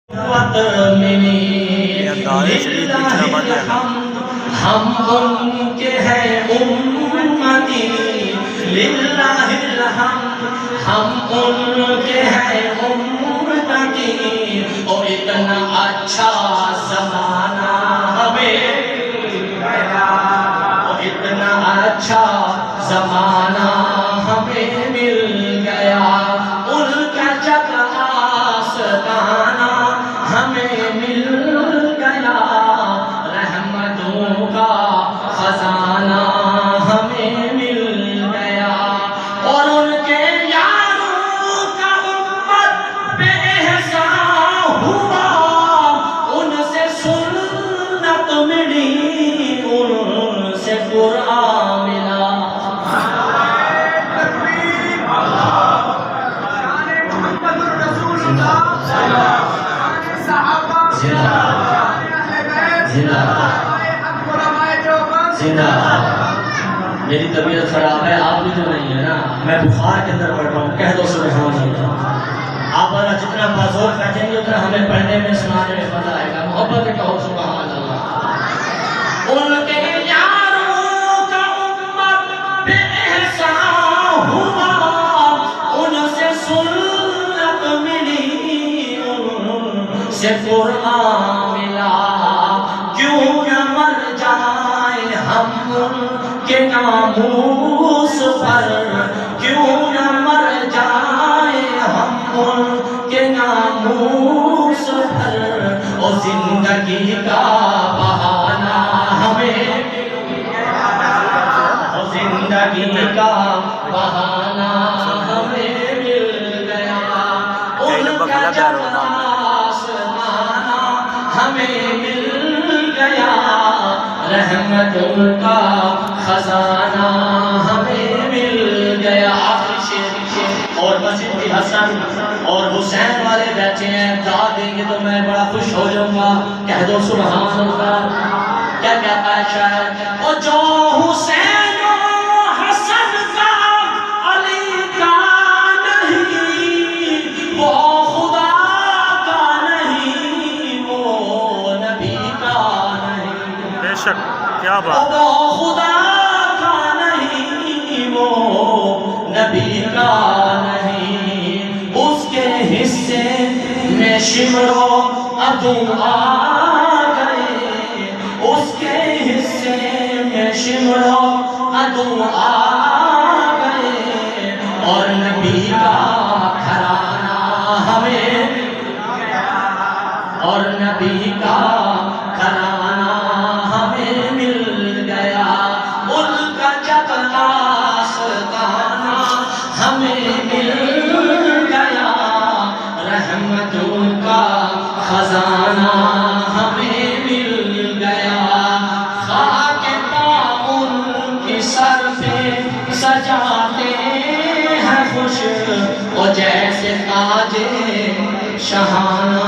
ہم ان کے ہیں امتی للہ الحمد، ہم ان کے ہیں امتی، اور اتنا اچھا زمانہ ہمیں گیا، اور اتنا اچھا زمانہ ہمیں مل گیا، ان کا جب آستانہ ہمیں مل گیا، رحمتوں کا خزانہ ہمیں مل گیا، اور ان کے یاروں کا امت پہ احسان ہوا، ان سے سنت ملی، ان سے قرآن ملا۔ میری طبیعت خراب ہے، آپ بھی تو نہیں ہے نا، میں بخار کے اندر پڑھ رہا ہوں، کہہ دو سبحان اللہ۔ آپ جتنا بازور بیٹھیں گے اتنا ہمیں پڑھنے میں سنانے میں مزہ آئے گا، محبت سے کہو سبحان اللہ۔ ان کے یاروں کا امت بے احسان ہوا، ان سے سنت ملی، ان سے قرآن ملا، کیوں نہ مر جائیں ہم ان کے ناموس پر، کیوں نہ مر جائیں ہم ان کے ناموس پر، اور زندگی کا بہانہ ہمیں مل گیا، اور زندگی کا بہانہ ہمیں مل گیا، ان کا جب آسمانہ ہمیں مل گیا، رحمتوں کا خزانہ ہمیں مل گیا۔ آخری شعر، اور مسجد کی حسن اور حسین والے بیٹھے ہیں، گا دیں گے تو میں بڑا خوش ہو جاؤں گا، کہہ دو سبحان اللہ۔ کیا کہتا ہے شاعر؟ اور جو حسین و حسن کا علی کا نہیں، وہ خدا کا نہیں، وہ نبی کا نہیں، بے شک کیا بات، وہ خدا کا نہیں، وہ نبی کا نہیں، اس کے حصے میں شمر و عدو آ گئے، اس کے حصے میں شمر و عدو آ گئے، اور نبی کا گھرانہ ہمیں مل گیا، اور نبی کا گھرانہ ہمیں مل گیا، ان کا جب آستانہ ہمیں مل گیا، رحمتوں کا خزانہ ہمیں مل گیا، خاک پاؤں ان کی سر پہ سجاتے ہیں خوش، اور جیسے تاج شہانہ